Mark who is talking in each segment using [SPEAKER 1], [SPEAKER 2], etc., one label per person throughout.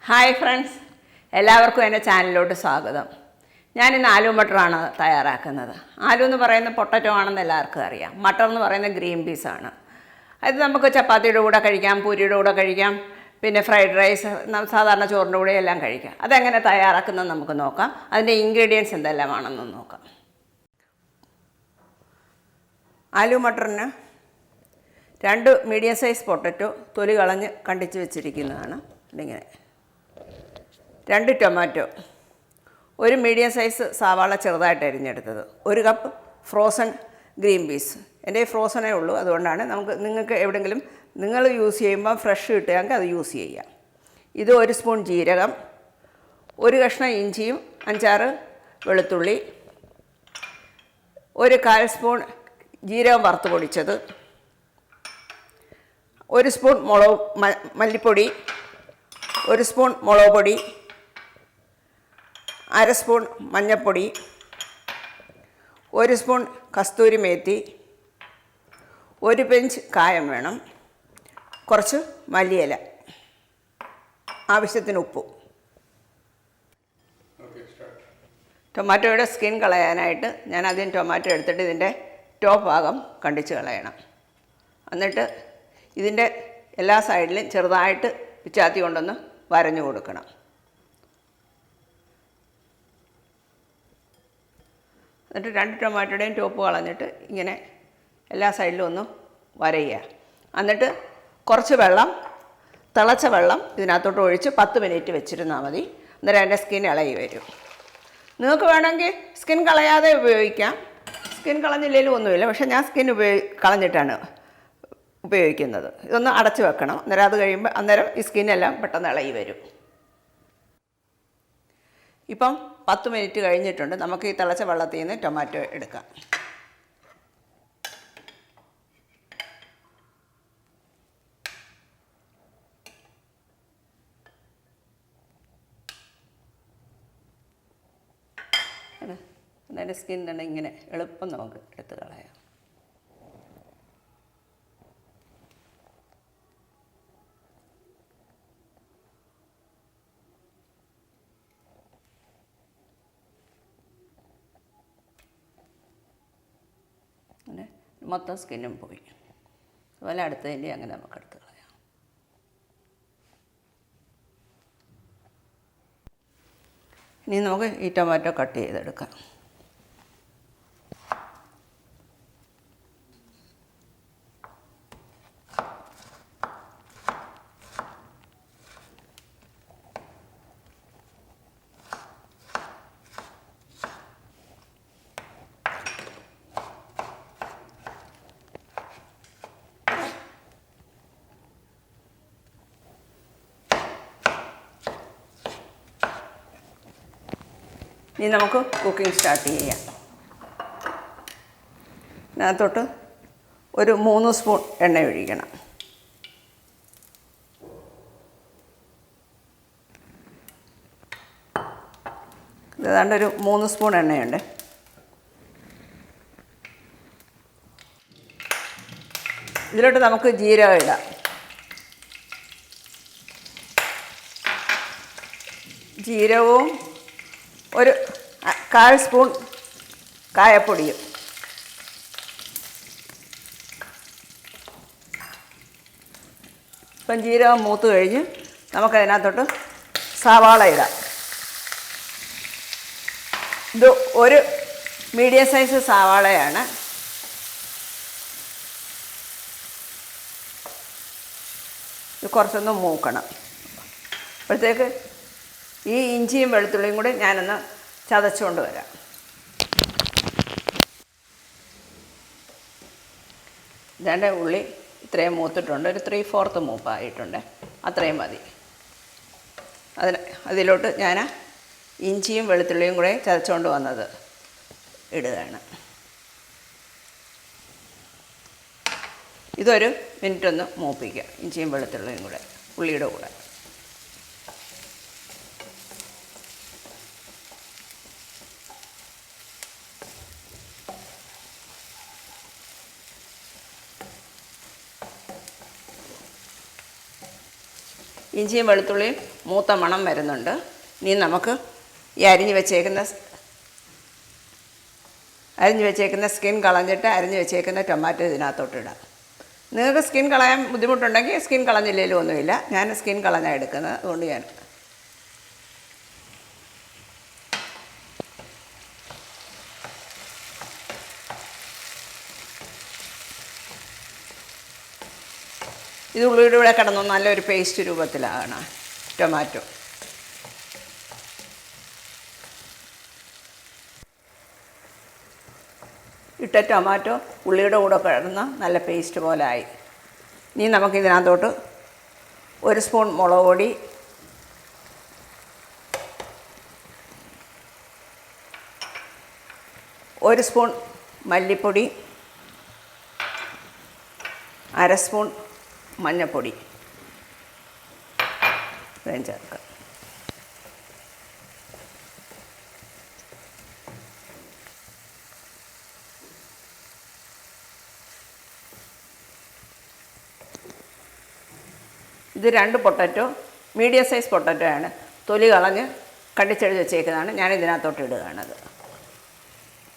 [SPEAKER 1] Hi friends, എല്ലാവർക്കും എൻ്റെ ചാനലിലോട്ട് സ്വാഗതം. ഞാനിന്ന് ആലു മട്ടറാണ് തയ്യാറാക്കുന്നത്. ആലു എന്ന് പറയുന്ന പൊട്ടറ്റോ ആണെന്ന് എല്ലാവർക്കും അറിയാം. മട്ടർ എന്ന് പറയുന്ന ഗ്രീൻ പീസാണ്. അത് നമുക്ക് ചപ്പാത്തിയുടെ കൂടെ കഴിക്കാം, പൂരിയുടെ കൂടെ കഴിക്കാം, പിന്നെ ഫ്രൈഡ് റൈസ്, സാധാരണ ചോറിൻ്റെ കൂടെ എല്ലാം കഴിക്കാം. അതെങ്ങനെ തയ്യാറാക്കുന്നത് നമുക്ക് നോക്കാം. അതിൻ്റെ ഇൻഗ്രീഡിയൻസ് എന്തെല്ലാമാണെന്ന് നോക്കാം. ആലു മട്ടറിന് 2 മീഡിയം സൈസ് പൊട്ടറ്റോ തൊലി കളഞ്ഞ് കണ്ടിച്ച് വെച്ചിരിക്കുന്നതാണ്. ഇതിങ്ങനെ 2 ടൊമാറ്റോ, 1 മീഡിയം സൈസ് സവാള ചെറുതായിട്ട് അരിഞ്ഞെടുത്തത്, 1 കപ്പ് ഫ്രോസൺ ഗ്രീൻ പീസ്. എൻ്റെ ഫ്രോസണേ ഉള്ളൂ, അതുകൊണ്ടാണ്. നിങ്ങൾക്ക് എവിടെയെങ്കിലും നിങ്ങൾ യൂസ് ചെയ്യുമ്പോൾ ഫ്രഷ് കിട്ടുകയെങ്കിൽ അത് യൂസ് ചെയ്യാം. ഇത് 1 സ്പൂൺ ജീരകം, 1 കഷ്ണം ഇഞ്ചിയും 5-6 വെളുത്തുള്ളി, 1/4 സ്പൂൺ ജീരകം വറുത്ത് പൊടിച്ചത്, 1 സ്പൂൺ മല്ലിപ്പൊടി, 1 സ്പൂൺ മുളക് പൊടി, 1/2 സ്പൂൺ മഞ്ഞൾപ്പൊടി, 1 സ്പൂൺ കസ്തൂരി മേത്തി, 1 പിഞ്ച് കായം വേണം, കുറച്ച് മല്ലിയില, ആവശ്യത്തിന് ഉപ്പും. ടൊമാറ്റോയുടെ സ്കിൻ കളയാനായിട്ട് ഞാൻ ആദ്യം ടൊമാറ്റോ എടുത്തിട്ട് ഇതിൻ്റെ ടോപ്പ് ഭാഗം കണ്ടിച്ച് കളയണം. എന്നിട്ട് ഇതിൻ്റെ എല്ലാ സൈഡിലും ചെറുതായിട്ട് പിച്ചാത്തി കൊണ്ടൊന്ന് വരഞ്ഞു കൊടുക്കണം. എന്നിട്ട് 2 ടൊമാറ്റോയുടെയും ടോപ്പ് കളഞ്ഞിട്ട് ഇങ്ങനെ എല്ലാ സൈഡിലും ഒന്ന് വരയുക. എന്നിട്ട് കുറച്ച് വെള്ളം, തിളച്ച വെള്ളം ഇതിനകത്തോട്ട് ഒഴിച്ച് 10 മിനിറ്റ് വെച്ചിരുന്നാൽ മതി. അന്നേരം അതിൻ്റെ സ്കിൻ ഇളകി വരും. നിങ്ങൾക്ക് വേണമെങ്കിൽ സ്കിൻ കളയാതെ ഉപയോഗിക്കാം. സ്കിൻ കളഞ്ഞില്ലെങ്കിലും ഒന്നുമില്ല, പക്ഷേ ഞാൻ സ്കിൻ കളഞ്ഞിട്ടാണ് ഉപയോഗിക്കുന്നത്. ഇതൊന്ന് അടച്ച് വെക്കണം. അന്നേരം അത് കഴിയുമ്പോൾ ഈ സ്കിന്നെല്ലാം പെട്ടെന്ന് ഇളകി വരും. ഇപ്പം 10 മിനിറ്റ് കഴിഞ്ഞിട്ടുണ്ട്. നമുക്ക് ഈ തിളച്ച വെള്ളത്തിൽ നിന്ന് ടൊമാറ്റോ എടുക്കാം. അതിൻ്റെ സ്കിൻ തന്നെ ഇങ്ങനെ എളുപ്പം നമുക്ക് എടുത്ത് കളയാം. അങ്ങനെ മൊത്തം സ്കിന്നും പോയി. അതുപോലെ അടുത്തതിൻ്റെ അങ്ങനെ നമുക്ക് എടുത്ത് കളയാം. ഇനി നമുക്ക് ഈ ടൊമാറ്റോ കട്ട് ചെയ്തെടുക്കാം. ഇനി നമുക്ക് കുക്കിംഗ് സ്റ്റാർട്ട് ചെയ്യാം. ഇതിനകത്തോട്ട് ഒരു 3 സ്പൂൺ എണ്ണ ഒഴിക്കണം. ഏതാണ്ട് ഒരു 3 സ്പൂൺ എണ്ണയുണ്ട്. ഇതിലോട്ട് നമുക്ക് ജീരകം ഇടാം. ജീരകവും 1/4 സ്പൂൺ കായപ്പൊടിയും, ഇപ്പം ജീരകം മൂത്ത് കഴിഞ്ഞ് നമുക്കതിനകത്തോട്ട് സവാള ഇടാം. ഇത് 1 മീഡിയം സൈസ് സവാളയാണ്. ഇത് കുറച്ചൊന്ന് മൂക്കണം. അപ്പോഴത്തേക്ക് ഈ ഇഞ്ചിയും വെളുത്തുള്ളിയും കൂടി ഞാനൊന്ന് ചതച്ചുകൊണ്ട് വരാം. ഇതാണ്ട് ഉള്ളി ഇത്രയും മൂത്തിട്ടുണ്ട്. ഒരു 3/4 മൂപ്പായിട്ടുണ്ട്. അത്രയും മതി. അതിലോട്ട് ഞാൻ ഇഞ്ചിയും വെളുത്തുള്ളിയും കൂടെ ചതച്ചുകൊണ്ട് വന്നത് ഇടുകയാണ്. ഇതൊരു മിനിറ്റൊന്ന് മൂപ്പിക്കുക, ഇഞ്ചിയും വെളുത്തുള്ളിയും കൂടെ ഉള്ളിയുടെ കൂടെ. ഈ ഇഞ്ചിയും വെളുത്തുള്ളിയും മൂത്ത മണം വരുന്നുണ്ട്. ഇനി നമുക്ക് ഈ അരിഞ്ഞ് വെച്ചേക്കുന്ന സ്കിൻ കളഞ്ഞിട്ട് അരിഞ്ഞ് വെച്ചേക്കുന്ന ടൊമാറ്റോ ഇതിനകത്തോട്ട് ഇടാം. നിങ്ങൾക്ക് സ്കിൻ കളയാൻ ബുദ്ധിമുട്ടുണ്ടെങ്കിൽ സ്കിൻ കളഞ്ഞില്ലെങ്കിലും ഒന്നുമില്ല. ഞാൻ സ്കിൻ കളഞ്ഞാണ് എടുക്കുന്നത്, അതുകൊണ്ട് ഞാൻ ഇത് ഉള്ളിയുടെ കൂടെ കിടന്നു നല്ലൊരു പേസ്റ്റ് രൂപത്തിലാണ് ടൊമാറ്റോ. ഇട്ട ടൊമാറ്റോ ഉള്ളിയുടെ കൂടെ കിടന്ന് നല്ല പേസ്റ്റ് പോലെ ആയി. ഇനി നമുക്കിതിനകത്തോട്ട് 1 സ്പൂൺ മുളക് പൊടി, 1 സ്പൂൺ മല്ലിപ്പൊടി, 1/2 സ്പൂൺ മഞ്ഞൾപ്പൊടി ഇത്രയും ചേർക്കാം. ഇത് 2 പൊട്ടറ്റോ, മീഡിയം സൈസ് പൊട്ടറ്റോ ആണ്. തൊലി കളഞ്ഞ് കണ്ടിച്ചെടുത്ത് വെച്ചേക്കുന്നതാണ്. ഞാൻ ഇതിനകത്തോട്ട് ഇടുകയാണത്.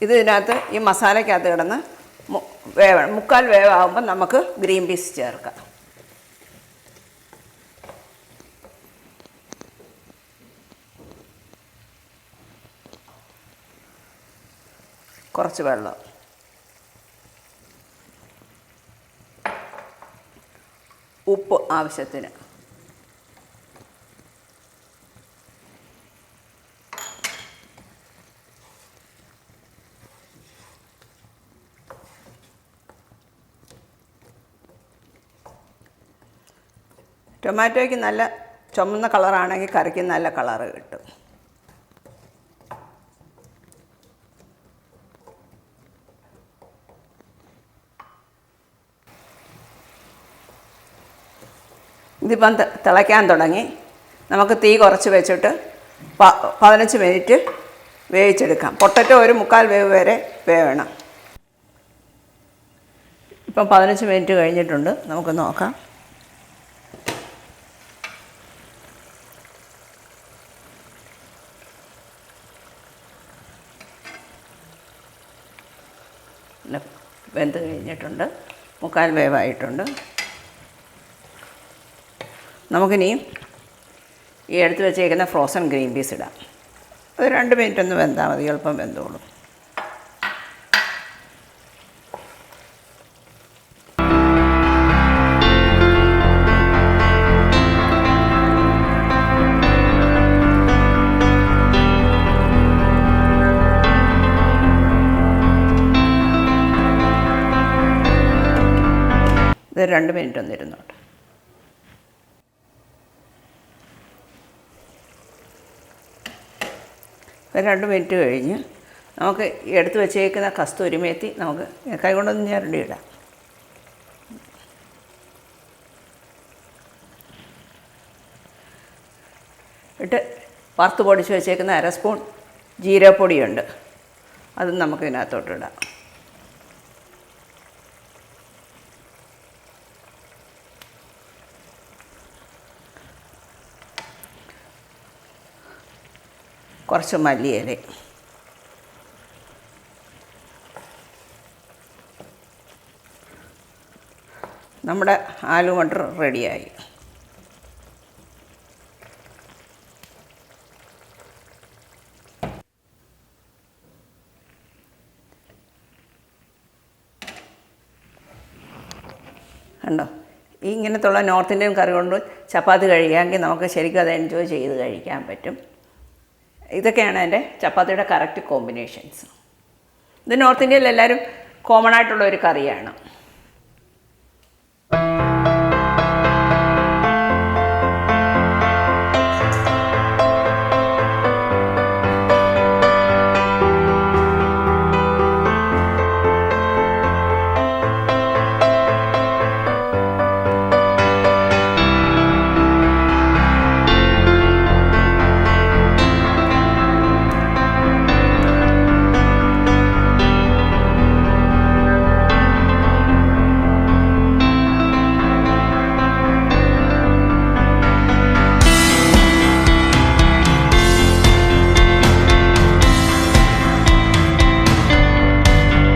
[SPEAKER 1] ഇതിനകത്ത് ഈ മസാലയ്ക്കകത്ത് കിടന്ന് വേവണം. 3/4 വേവാകുമ്പോൾ നമുക്ക് ഗ്രീൻ പീസ് ചേർക്കാം. കുറച്ച് വെള്ളം, ഉപ്പ് ആവശ്യത്തിന്, ടൊമാറ്റോയ്ക്ക് നല്ല ചുമന്ന കളറാണെങ്കിൽ കറിക്ക് നല്ല കളറ് കിട്ടും. ഇതിപ്പം തിളയ്ക്കാൻ തുടങ്ങി. നമുക്ക് തീ കുറച്ച് വെച്ചിട്ട് 15 മിനിറ്റ് വേവിച്ചെടുക്കാം. പൊട്ടറ്റോ ഒരു 3/4 വേവ് വരെ വേവണം. ഇപ്പം 15 മിനിറ്റ് കഴിഞ്ഞിട്ടുണ്ട്. നമുക്ക് നോക്കാം. വെന്ത് കഴിഞ്ഞിട്ടുണ്ട്. 3/4 വേവായിട്ടുണ്ട്. നമുക്കിനിയും ഈ എടുത്ത് വെച്ചേക്കുന്ന ഫ്രോസൺ ഗ്രീൻ പീസ് ഇടാം. അത് 2 മിനിറ്റ് ഒന്ന് വെന്താൽ മതി, എളുപ്പം വെന്തോളും. ഇത് 2 മിനിറ്റ് ഒന്ന് ഇരുന്നോട്ടെ. ഒരു 2 മിനിറ്റ് കഴിഞ്ഞ് നമുക്ക് എടുത്ത് വെച്ചേക്കുന്ന കസ്തൂരി മേത്തി നമുക്ക് കൈ കൊണ്ടൊന്ന് ഞെരണ്ടി ഇടാം. ഇട്ട് വറുത്ത് പൊടിച്ച് വെച്ചേക്കുന്ന 1/2 സ്പൂൺ ജീരകപ്പൊടിയുണ്ട്, അതും നമുക്ക് ഇതിനകത്തോട്ടിടാം. കുറച്ച് മല്ലിയില, നമ്മുടെ ആലു മട്ടർ റെഡിയായി. കണ്ടോ, ഈ ഇങ്ങനത്തുള്ള നോർത്ത് ഇന്ത്യൻ കറി കൊണ്ട് ചപ്പാത്തി കഴിക്കാമെങ്കിൽ നമുക്ക് ശരിക്കും അത് എൻജോയ് ചെയ്ത് കഴിക്കാൻ പറ്റും. ഇതൊക്കെയാണ് എൻ്റെ ചപ്പാത്തിയുടെ കറക്റ്റ് കോമ്പിനേഷൻസ്. ഇത് നോർത്ത് ഇന്ത്യയിൽ എല്ലാവരും കോമൺ ആയിട്ടുള്ള ഒരു കറിയാണ്.